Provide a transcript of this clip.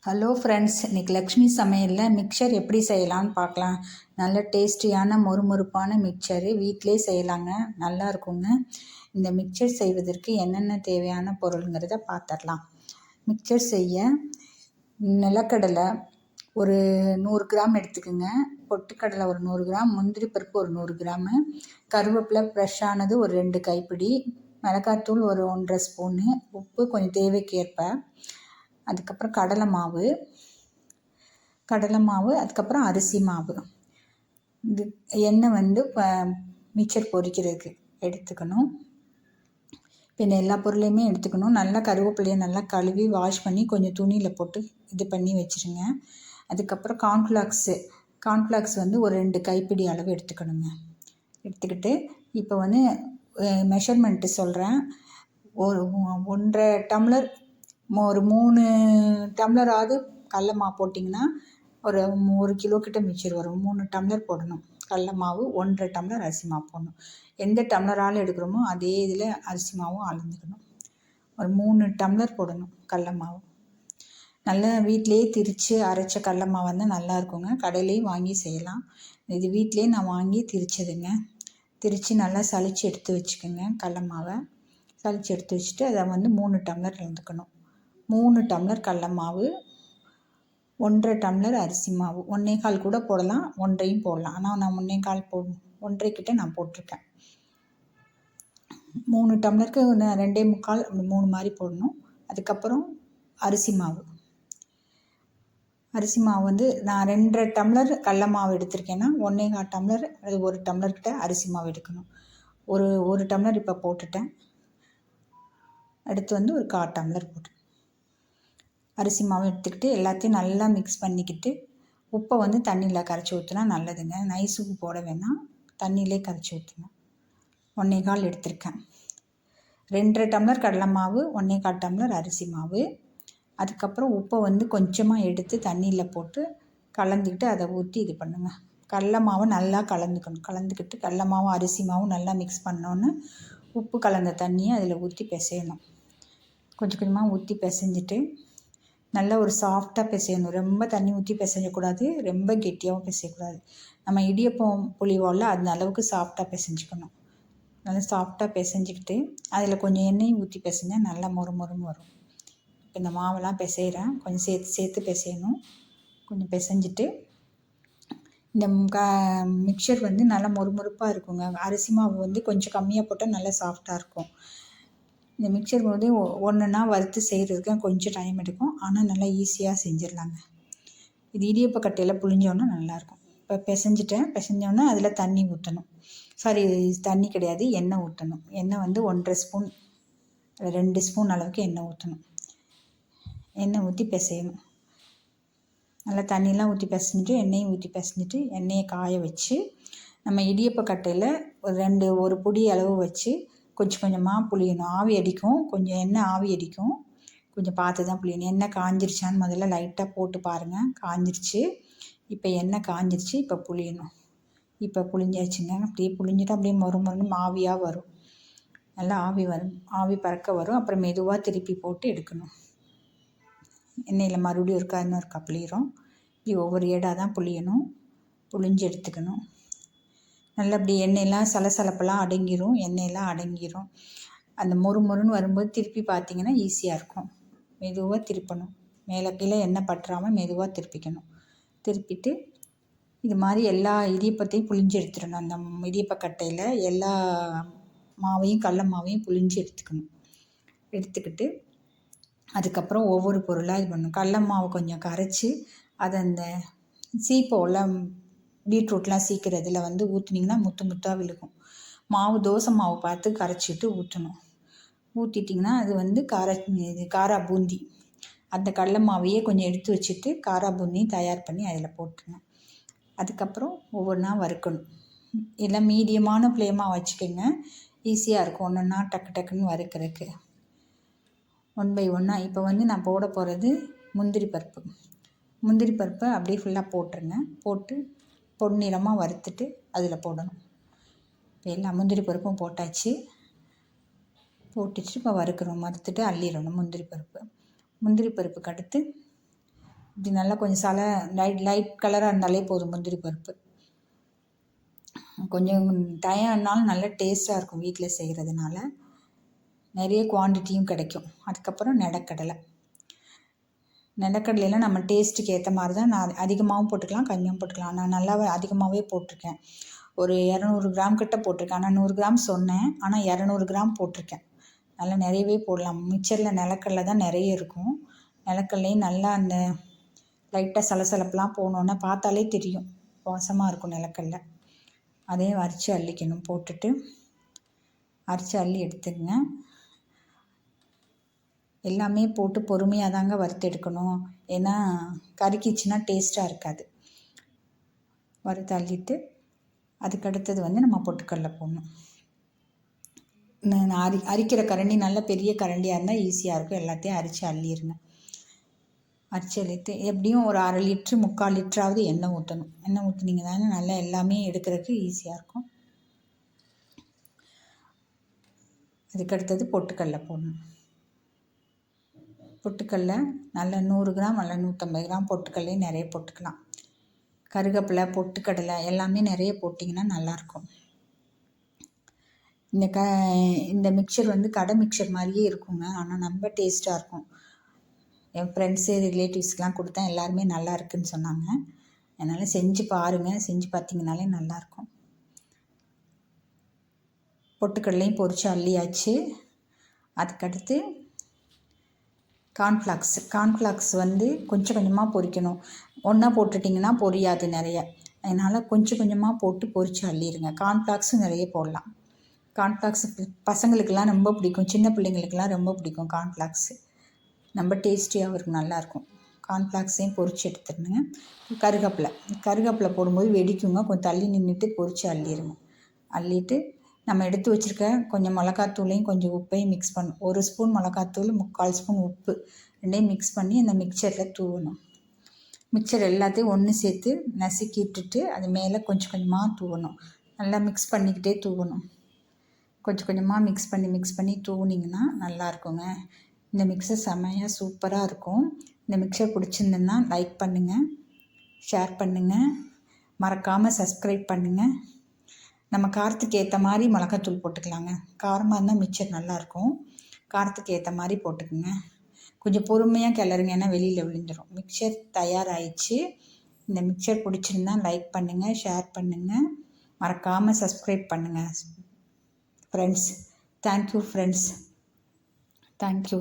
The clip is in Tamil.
ஹலோ ஃப்ரெண்ட்ஸ், இன்றைக்கி லக்ஷ்மி சமையலில் மிக்சர் எப்படி செய்யலான்னு பார்க்கலாம். நல்ல டேஸ்டியான மொறுமொறுப்பான மிக்சரு வீட்டிலே செய்யலாங்க, நல்லா இருக்குங்க. இந்த மிக்சர் செய்வதற்கு என்னென்ன தேவையான பொருளுங்கிறத பார்த்துடலாம். மிக்சர் செய்ய நிலக்கடலை ஒரு 100 கிராம் எடுத்துக்கோங்க, பொட்டுக்கடலை ஒரு 100 கிராம், முந்திரி பருப்பு ஒரு 100 கிராமு, கருவேப்பிலை ஃப்ரெஷ்ஷானது ஒரு 2 கைப்பிடி, மிளகாத்தூள் ஒரு 1½ ஸ்பூனு, உப்பு கொஞ்சம் தேவைக்கேற்ப, அதுக்கப்புறம் கடலை மாவு, அதுக்கப்புறம் அரிசி மாவு. இது எண்ணெய் வந்து மிக்சர் பொரிக்கிறதுக்கு எடுத்துக்கணும். இப்போ இந்த எல்லா பொருளையுமே எடுத்துக்கணும். நல்லா கருவேப்பிலையை நல்லா கழுவி வாஷ் பண்ணி கொஞ்சம் துணியில் போட்டு இது பண்ணி வச்சுருங்க. அதுக்கப்புறம் கார்ன்ஃப்ளாக்ஸ் வந்து ஒரு 2 கைப்பிடி அளவு எடுத்துக்கணுங்க. எடுத்துக்கிட்டு இப்போ வந்து மெஷர்மெண்ட்டு சொல்கிறேன். ஒரு 1½ டம்ளர், ஒரு 3 டம்ளராவது கடல மாவு போட்டிங்கன்னா ஒரு 1 கிலோ கிட்ட மிக்சர் வரும். 3 டம்ளர் போடணும் கடல மாவு, 1½ டம்ளர் அரிசி மாவு போடணும். எந்த டம்ளரால் எடுக்கிறோமோ அதே இதில் அரிசி மாவும் அளந்துக்கணும். ஒரு 3 டம்ளர் போடணும் கடல மாவு. நல்லா வீட்டிலையே திரித்து அரைச்ச கடல மாவு வந்து நல்லா இருக்குங்க. கடையிலையும் வாங்கி செய்யலாம். இது வீட்டிலையே நான் வாங்கி திரிச்சதுங்க. திரித்து நல்லா சளிச்சு எடுத்து வச்சுக்கோங்க. கடல மாவை சளிச்சு எடுத்து வச்சுட்டு அதை வந்து 3 டம்ளர் கலந்துக்கணும். 3 டம்ளர் கடல மாவு, 1½ டம்ளர் அரிசி மாவு. 1¼ கூட போடலாம், 1½ போடலாம். ஆனால் நான் 1¼ 1½ கிட்ட நான் போட்டிருக்கேன். 3 டம்ளருக்கு 2¼ 3 மாதிரி போடணும். அதுக்கப்புறம் அரிசி மாவு வந்து நான் 2½ டம்ளர் கடல மாவு எடுத்திருக்கேன்னா 1¼ டம்ளர் அது 1 டம்ளர் கிட்ட அரிசி மாவு எடுக்கணும். ஒரு டம்ளர் இப்போ போட்டுட்டேன். அடுத்து வந்து ஒரு 1/4 டம்ளர் போட்டு அரிசி மாவு எடுத்துக்கிட்டு எல்லாத்தையும் நல்லா மிக்ஸ் பண்ணிக்கிட்டு, உப்பை வந்து தண்ணியில் கரைச்சி ஊற்றினா நல்லதுங்க. நைஸ் உப்பு போட வேணாம், தண்ணியிலே கரைச்சி ஊற்றுங்க. 1¼ எடுத்திருக்கேன். 2½ டம்ளர் கடலை மாவு, 1¼ டம்ளர் அரிசி மாவு. அதுக்கப்புறம் உப்பை வந்து கொஞ்சமாக எடுத்து தண்ணியில் போட்டு கலந்துக்கிட்டு அதை ஊற்றி இது பண்ணுங்க. கடல மாவை நல்லா கலந்துக்கிட்டு கடல மாவும் அரிசி மாவும் நல்லா மிக்ஸ் பண்ணோன்னு உப்பு கலந்த தண்ணியை அதில் ஊற்றி பிசையணும். கொஞ்சம் கொஞ்சமாக ஊற்றி பிசைஞ்சிட்டு நல்லா ஒரு சாஃப்டாக பிசையணும். ரொம்ப தண்ணி ஊற்றி பிசையக்கூடாது, ரொம்ப கெட்டியாகவும் பிசையக்கூடாது. நம்ம இடியப்பம் புளிவோம்ல அந்த அளவுக்கு சாஃப்டாக பிசைஞ்சிக்கணும். நல்லா சாஃப்டாக பிசைஞ்சிக்கிட்டு அதில் கொஞ்சம் எண்ணெயும் ஊற்றி பிசைஞ்சா நல்லா மொறுமொறுன்னு வரும். இப்போ இந்த மாவெல்லாம் பிசைகிறேன், கொஞ்சம் சேர்த்து பிசையணும். கொஞ்சம் பிசைஞ்சிட்டு இந்த மிக்சர் வந்து நல்லா மொறுமொறுப்பாக இருக்குங்க. அரிசி மாவு வந்து கொஞ்சம் கம்மியாக போட்டால் நல்லா சாஃப்டாக இருக்கும். இந்த மிக்சர் வந்து ஒன்றுன்னா வறுத்து செய்கிறதுக்கு கொஞ்சம் டைம் எடுக்கும், ஆனால் நல்லா ஈஸியாக செஞ்சிடலாங்க. இது இடியப்ப கட்டையில் புழிஞ்சோன்னா நல்லாயிருக்கும். இப்போ பிசைஞ்சோன்னா அதில் தண்ணி ஊற்றணும். தண்ணி கிடையாது, எண்ணெய் ஊற்றணும். எண்ணெய் வந்து 1½ ஸ்பூன் 2 ஸ்பூன் அளவுக்கு எண்ணெய் ஊற்றணும். எண்ணெய் ஊற்றி பிசையணும். நல்லா தண்ணியெலாம் ஊற்றி பிசைஞ்சிட்டு எண்ணெயும் ஊற்றி பிசைஞ்சிட்டு எண்ணெயை காய வச்சு நம்ம இடியப்ப கட்டையில் ஒரு பொடி அளவு வச்சு கொஞ்சம் கொஞ்சமாக புளியணும். ஆவி அடிக்கும், கொஞ்சம் எண்ணெய் ஆவி அடிக்கும், கொஞ்சம் பார்த்து தான் புளியணும். எண்ணெய் காஞ்சிருச்சான்னு முதல்ல லைட்டாக போட்டு பாருங்கள். காஞ்சிருச்சு. இப்போ எண்ணெய் காஞ்சிருச்சு. இப்போ புளியணும். இப்போ புளிஞ்சாச்சுங்க. அப்படியே புளிஞ்சிட்டு அப்படியே மொறுமொறுன்னு ஆவியாக வரும். நல்லா ஆவி பறக்க வரும். அப்புறம் மெதுவாக திருப்பி போட்டு எடுக்கணும். எண்ணெயில் மறுபடியும் இன்னொருக்கா புளியிறோம். இப்படி ஒவ்வொரு ஏடாக தான் புளியணும். புளிஞ்சு எடுத்துக்கணும். நல்லா அப்படி எண்ணெயெல்லாம் சலசலப்பெல்லாம் எண்ணெயெல்லாம் அடங்கிரும். அந்த மொறுமொறுன்னு வரும்போது திருப்பி பார்த்தீங்கன்னா ஈஸியாக இருக்கும். மெதுவாக திருப்பணும். மேலே கீழே எண்ணெய் பற்றாமல் மெதுவாக திருப்பிக்கணும். திருப்பிட்டு இது மாதிரி எல்லா இடியப்பத்தையும் புளிஞ்சு எடுத்துடணும். அந்த இடியப்ப கட்டையில் எல்லா மாவையும் கடல மாவையும் புளிஞ்சு எடுத்துக்கணும். எடுத்துக்கிட்டு அதுக்கப்புறம் ஒவ்வொரு பொருளாக இது பண்ணணும். கடல மாவு கொஞ்சம் கரைச்சி அதை அந்த சீப்போல் பீட்ரூட்லாம் சீக்கிறதுல வந்து ஊற்றுனீங்கன்னா முத்தாக விழுகும். தோசை மாவு பார்த்து கரைச்சிட்டு ஊற்றணும். ஊற்றிட்டிங்கன்னா அது வந்து காரா பூந்தி. அந்த கடல மாவையே கொஞ்சம் எடுத்து வச்சுட்டு காரா பூந்தி தயார் பண்ணி அதில் போட்டுருங்க. அதுக்கப்புறம் ஒவ்வொன்றா வறுக்கணும். எல்லாம் மீடியமான ஃப்ளேமாக வச்சுக்கோங்க, ஈஸியாக இருக்கும் ஒன்றா டக்குன்னு வறுக்கிறதுக்கு. 1 பை 1. இப்போ வந்து நான் போட போகிறது முந்திரி பருப்பை அப்படியே ஃபுல்லாக போட்டுருங்க. போட்டு பொன்னிறமாக வறுத்துட்டு அதில் போடணும். இப்போ எல்லா முந்திரி பருப்பும் போட்டாச்சு. போட்டுட்டு இப்போ வறுத்துட்டு அள்ளிடணும் முந்திரி பருப்புக்கு அடுத்து இப்படி நல்லா கொஞ்சம் லைட் கலராக இருந்தாலே போதும் முந்திரி பருப்பு. கொஞ்சம் டைம் ஆனாலும் நல்ல டேஸ்ட்டாக இருக்கும் வீட்டில் செய்கிறதுனால. நிறைய குவான்டிட்டியும் கிடைக்கும். அதுக்கப்புறம் நிலக்கடலையெல்லாம் நம்ம டேஸ்ட்டுக்கு ஏற்ற மாதிரி தான். நான் அதிகமாகவும் போட்டுக்கலாம், கம்மியாகவும் போட்டுக்கலாம். நான் நல்லாவே அதிகமாகவே போட்டிருக்கேன். ஒரு 200 கிராம் கிட்ட போட்டிருக்கேன். ஆனால் 100 கிராம் சொன்னேன், ஆனால் 200 கிராம் போட்டிருக்கேன். நல்லா நிறையவே போடலாம். மிக்சரில் நிலக்கடலை தான் நிறைய இருக்கும். நிலக்கடலையும் நல்லா அந்த லைட்டாக சலசலப்பெலாம் போனோன்னா பார்த்தாலே தெரியும், வாசமாக இருக்கும் நிலக்கடலை. அதையும் அரைச்சி அள்ளிக்கணும். போட்டுட்டு அரைச்சி அள்ளி எடுத்துக்கங்க. எல்லாமே போட்டு பொறுமையாக தாங்க வறுத்து எடுக்கணும். ஏன்னா கருக்கிச்சுன்னா டேஸ்ட்டாக இருக்காது. வறுத்து அள்ளிட்டு அதுக்கடுத்தது நம்ம பொட்டுக்கடலை போடணும். அரிக்கிற கரண்டி நல்ல பெரிய கரண்டியாக இருந்தால் ஈஸியாக இருக்கும். எல்லாத்தையும் அரித்து அள்ளிடுங்க. அரிச்சு அள்ளிட்டு எப்படியும் ஒரு 1/2 லிட்ரு 3/4 லிட்டராவது எண்ணெய் ஊற்றணும். எண்ணெய் ஊற்றினீங்க தானே நல்லா எல்லாமே எடுக்கிறதுக்கு ஈஸியாக இருக்கும். அதுக்கடுத்தது பொட்டுக்கடலை போடணும். பொட்டுக்கடலை நல்லா 100 கிராம் அல்ல 150 கிராம் பொட்டுக்கடலையும் நிறைய போட்டுக்கலாம். கருவேப்பிலை, பொட்டுக்கடலை எல்லாமே நிறைய போட்டிங்கன்னா நல்லாயிருக்கும். இந்த மிக்சர் கடை மிக்சர் மாதிரியே இருக்குங்க. ஆனால் ரொம்ப டேஸ்ட்டாக இருக்கும். என் ஃப்ரெண்ட்ஸு ரிலேட்டிவ்ஸ்க்கெலாம் கொடுத்தேன். எல்லாருமே நல்லா இருக்குதுன்னு சொன்னாங்க. அதனால் செஞ்சு பாருங்கள். செஞ்சு பார்த்தீங்கனாலே நல்லாயிருக்கும். பொட்டுக்கடலையும் பொரிச்சு அள்ளியாச்சு. அதுக்கடுத்து கார்ன்ஃப்ளாக்ஸ் கொஞ்சம் கொஞ்சமாக பொரிக்கணும். ஒன்றா போட்டுட்டிங்கன்னா பொரியாது நிறைய. அதனால் கொஞ்சம் கொஞ்சமாக போட்டு பொரித்து அள்ளிடுங்க. கார்ன்ஃப்ளாக்ஸும் நிறைய போடலாம். கார்ன்ஃப்ளாக்ஸ் பசங்களுக்கெல்லாம் ரொம்ப பிடிக்கும். சின்ன பிள்ளைங்களுக்கெல்லாம் ரொம்ப பிடிக்கும் கார்ன்ஃப்ளாக்ஸு. ரொம்ப டேஸ்டியாகவும் இருக்கும், நல்லாயிருக்கும். கார்ன்ஃப்ளாக்ஸையும் பொரித்து எடுத்துடுங்க. கருவேப்பிலை போடும்போது வெடிக்குங்க. கொஞ்சம் தள்ளி நின்றுட்டு பொரித்து அள்ளிடுங்க. அள்ளிட்டு நம்ம எடுத்து வச்சுருக்க கொஞ்சம் மிளகாத்தூளையும் கொஞ்சம் உப்பையும் மிக்ஸ் பண்ணணும். 1 ஸ்பூன் மிளகாத்தூள், 3/4 ஸ்பூன் உப்பு ரெண்டையும் மிக்ஸ் பண்ணி அந்த மிக்சரில் தூவணும். மிக்சர் எல்லாத்தையும் ஒன்று சேர்த்து நசுக்கிட்டுட்டு அது மேலே கொஞ்சம் கொஞ்சமாக தூவணும். நல்லா மிக்ஸ் பண்ணிக்கிட்டே தூவணும். கொஞ்சம் கொஞ்சமாக மிக்ஸ் பண்ணி தூவுனிங்கன்னா நல்லாயிருக்குங்க. இந்த மிக்சர் செம்மையாக சூப்பராக இருக்கும். இந்த மிக்சர் பிடிச்சிருந்ததுன்னா லைக் பண்ணுங்கள், ஷேர் பண்ணுங்கள், மறக்காமல் சப்ஸ்கிரைப் பண்ணுங்கள். நம்ம காரத்துக்கு ஏற்ற மாதிரி மிளகாத்தூள் போட்டுக்கலாங்க. காரமாக இருந்தால் மிக்சர் நல்லாயிருக்கும். காரத்துக்கு ஏற்ற மாதிரி போட்டுக்குங்க. கொஞ்சம் பொறுமையாக கிளறுங்க, ஏன்னா வெளியில் விழுந்துடும். மிக்சர் தயாராகிடுச்சு. இந்த மிக்சர் பிடிச்சிருந்தா லைக் பண்ணுங்கள், ஷேர் பண்ணுங்கள், மறக்காமல் சப்ஸ்கிரைப் பண்ணுங்கள் ஃப்ரெண்ட்ஸ். Thank you friends. தேங்க்யூ.